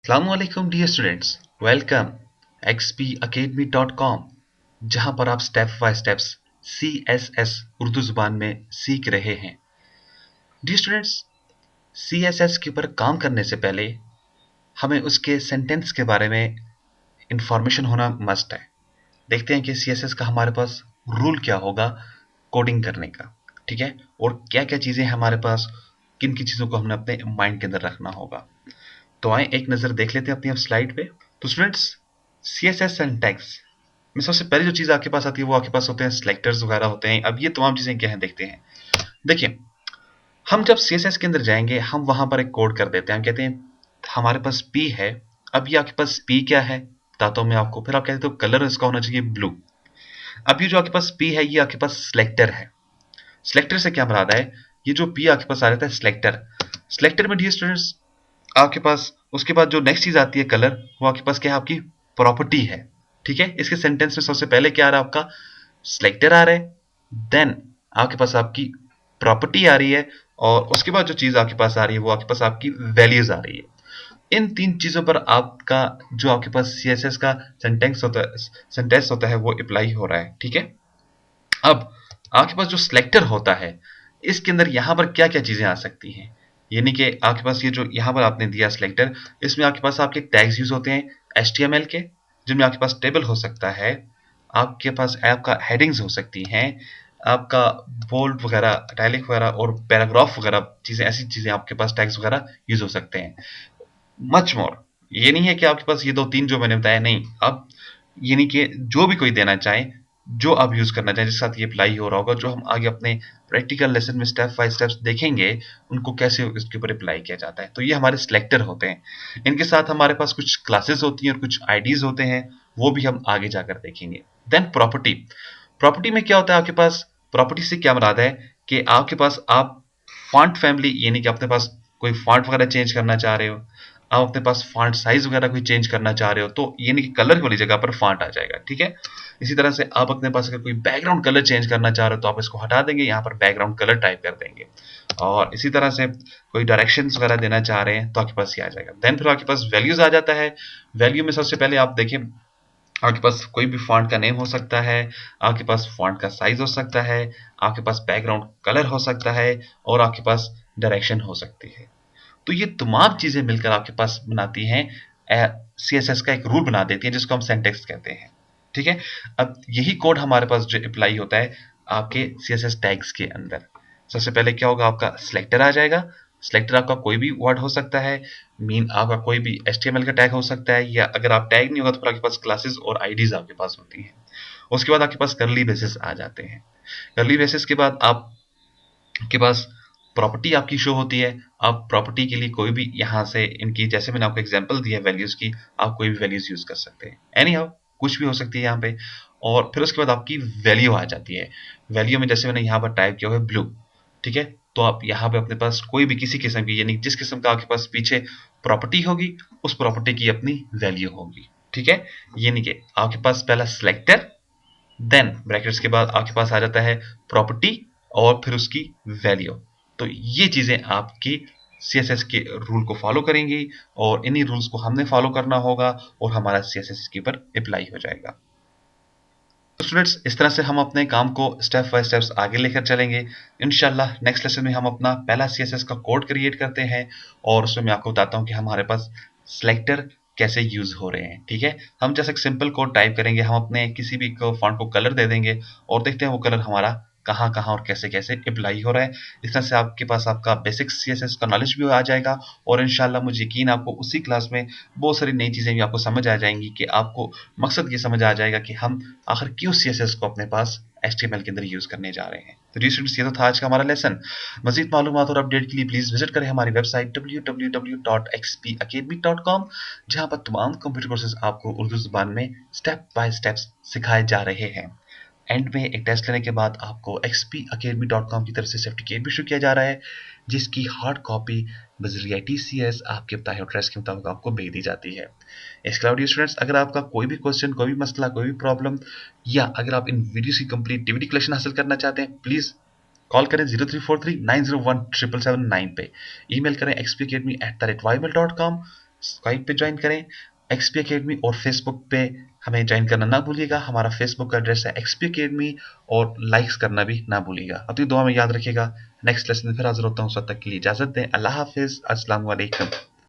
अस्सलामुअलैकुम dear students, welcome xpacademy.com, जहां पर आप step by steps CSS Urdu जुबान में सीख रहे हैं। डियर स्टूडेंट्स, CSS के ऊपर काम करने से पहले हमें उसके सेंटेंस के बारे में इंफॉर्मेशन होना मस्ट है। देखते हैं कि CSS का हमारे पास रूल क्या होगा कोडिंग करने का, ठीक है, और क्या क्या चीज़ें हमारे पास, किन किन चीज़ों को हमने अपने माइंड के अंदर रखना होगा। तो आए एक नज़र देख लेते हैं अपनी अब स्लाइड पे। तो स्टूडेंट्स, CSS सिंटैक्स में सबसे पहली जो चीज़ आपके पास आती है वो आपके पास होते हैं सिलेक्टर्स वगैरह होते हैं। अब ये तमाम चीज़ें क्या हैं देखते हैं। देखिए, हम जब CSS के अंदर जाएंगे हम वहां पर एक कोड कर देते हैं। हम कहते हैं हमारे पास P है। अब ये आपके पास P क्या है बताता हूँ मैं आपको। फिर आप कहते हो कलर इसका होना चाहिए ब्लू। अब ये जो आपके पास P है ये आपके पास सिलेक्टर है। सिलेक्टर से क्या मुराद है, ये जो P आपके पास आ जाता है सिलेक्टर। सिलेक्टर में डियर स्टूडेंट्स आपके पास उसके बाद जो नेक्स्ट चीज आती है कलर, वो आपके पास क्या है, आपकी प्रॉपर्टी है। ठीक है, इसके सेंटेंस में सबसे पहले क्या आ रहा है, आपका सिलेक्टर आ रहा है, देन आपके पास आपकी प्रॉपर्टी आ रही है, और उसके बाद जो चीज आपके पास आ रही है वो आपके पास आपकी वैल्यूज आ रही है। इन तीन चीजों पर आपका जो आपके पास CSS का सेंटेंस होता है वो अप्लाई हो रहा है। ठीक है, अब आपके पास जो सिलेक्टर होता है इसके अंदर यहां पर क्या क्या चीजें आ सकती हैं, यानी कि आपके पास ये जो यहां पर आपने दिया सिलेक्टर, इसमें आपके पास आपके टैग्स यूज होते हैं HTML के, जिनमें आपके पास टेबल हो सकता है, आपके पास आपका हेडिंग्स हो सकती हैं, आपका बोल्ड वगैरह, इटैलिक वगैरह और पैराग्राफ वगैरह चीजें, ऐसी चीजें आपके पास टैग्स वगैरह यूज हो सकते हैं। मच मोर, ये नहीं है कि आपके पास ये दो तीन जो मैंने बताया, नहीं। अब यानी कि जो भी कोई देना चाहे, जो आप यूज करना चाहें, जिसके साथ ये अप्लाई हो रहा होगा, जो हम आगे अपने प्रैक्टिकल लेसन में स्टेप बाय स्टेप्स देखेंगे उनको कैसे इसके ऊपर अप्लाई किया जाता है। तो ये हमारे सिलेक्टर होते हैं। इनके साथ हमारे पास कुछ क्लासेस होती हैं और कुछ आईडीज होते हैं, वो भी हम आगे जाकर देखेंगे। Then property. प्रॉपर्टी में क्या होता है आपके पास, प्रॉपर्टी से क्या मुराद है कि आपके पास आप फॉन्ट फैमिली, यानी कि अपने पास कोई फॉन्ट वगैरह चेंज करना चाह रहे हो, आप अपने पास फॉन्ट साइज वगैरह कोई चेंज करना चाह रहे हो, तो यानी कि कलर वाली जगह पर फॉन्ट आ जाएगा। ठीक है, इसी तरह से आप अपने पास अगर कोई बैकग्राउंड कलर चेंज करना चाह रहे हो तो आप इसको हटा देंगे, यहाँ पर बैकग्राउंड कलर टाइप कर देंगे। और इसी तरह से कोई डायरेक्शंस वगैरह देना चाह रहे हैं तो आपके पास ये आ जाएगा। देन फिर आपके पास वैल्यूज आ जाता है। वैल्यू में सबसे पहले आप देखिए, आपके पास कोई भी फॉन्ट का नेम हो सकता है, आपके पास फॉन्ट का साइज हो सकता है, आपके पास बैकग्राउंड कलर हो सकता है, और आपके पास डायरेक्शन हो सकती है। तो ये तमाम चीजें मिलकर आपके पास बनाती हैं CSS का एक रूल बना देती है, जिसको हम सिंटैक्स कहते हैं। ठीक है, अब यही कोड हमारे पास जो अप्लाई होता है आपके CSS टैग्स के अंदर। सबसे पहले क्या होगा, आपका सिलेक्टर आ जाएगा। सिलेक्टर आपका कोई भी वर्ड हो सकता है, मीन आपका कोई भी HTML का टैग हो सकता है, या अगर आप टैग नहीं होगा तो फिर आपके पास क्लासेस और आईडीज आपके पास होती हैं। उसके बाद आपके पास करली बेसिस आ जाते हैं। करली बेसिस के बाद आपके पास प्रॉपर्टी आपकी शो होती है। आप प्रॉपर्टी के लिए कोई भी यहाँ से इनकी, जैसे मैंने आपको एग्जांपल दिया वैल्यूज की, आप कोई भी वैल्यूज यूज कर सकते हैं। एनी हाउ, कुछ भी हो सकती है यहाँ पे। और फिर उसके बाद आपकी वैल्यू आ जाती है। वैल्यू में जैसे मैंने यहाँ पर टाइप किया हुआ है ब्लू। ठीक है, तो आप यहाँ पे अपने पास कोई भी किसी किस्म की, यानी जिस किस्म का आपके पास पीछे प्रॉपर्टी होगी उस प्रॉपर्टी की अपनी वैल्यू होगी। ठीक है, यानी कि आपके पास पहला सिलेक्टर, देन ब्रैकेट्स के बाद आपके पास आ जाता है प्रॉपर्टी, और फिर उसकी वैल्यू। तो ये चीजें आपकी CSS के रूल को फॉलो करेंगी, और इन्हीं रूल्स को हमने फॉलो करना होगा, और हमारा CSS के ऊपर अप्लाई हो जाएगा। तो स्टूडेंट्स, इस तरह से हम अपने काम को स्टेप बाय स्टेप्स आगे लेकर चलेंगे। इंशाल्लाह नेक्स्ट लेसन में हम अपना पहला CSS का कोड क्रिएट करते हैं, और उसमें मैं आपको बताता हूँ कि हमारे पास सिलेक्टर कैसे यूज हो रहे हैं। ठीक है, हम जैसे एक सिंपल कोड टाइप करेंगे, हम अपने किसी भी फॉन्ट को कलर दे देंगे, और देखते हैं वो कलर हमारा कहाँ कहाँ और कैसे कैसे अप्लाई हो रहा है। इस तरह से आपके पास आपका बेसिक CSS का नॉलेज भी आ जाएगा, और इंशाल्लाह मुझे यकीन आपको उसी क्लास में बहुत सारी नई चीज़ें भी आपको समझ आ जाएंगी, कि आपको मकसद ये समझ आ जाएगा कि हम आखिर क्यों CSS को अपने पास HTML के अंदर यूज करने जा रहे हैं। तो जी स्टूडेंट्स, ये तो था आज का हमारा लेसन। मजीद मालूमात और अपडेट के लिए प्लीज विजिट करें हमारी वेबसाइट www.xpacademy.com, जहां पर तमाम कंप्यूटर कोर्सेज आपको उर्दू जुबान में स्टेप बाय स्टेप्स सिखाए जा रहे हैं। एंड में एक टेस्ट लेने के बाद आपको xpacademy.com की तरफ से सर्टिफिकेट भी इशू किया जा रहा है, जिसकी हार्ड कॉपी बजरिया TCS आपके बताए एड्रेस के मुताबिक आपको भेज दी जाती है। इसके अलावा स्टूडेंट्स, अगर आपका कोई भी क्वेश्चन, कोई भी मसला, कोई भी प्रॉब्लम, या अगर आप इन वीडियोस की कंप्लीट DVD कलेक्शन हासिल करना चाहते हैं, प्लीज कॉल करें 0343 901 777 9 पे। ईमेल करें xpacademy@ymail.com। स्काइप पे ज्वाइन करें, एक्सपी अकेडमी, और फेसबुक पे हमें ज्वाइन करना ना भूलिएगा। हमारा फेसबुक का एड्रेस है एक्सपी अकेडमी, और लाइक्स करना भी ना भूलिएगा। अपनी दुआ में याद रखिएगा। नेक्स्ट लेसन में फिर हाजिर होता हूँ, उस वक्त तक के लिए इजाजत दें। अल्लाह हाफिज, अस्सलाम वालेकुम।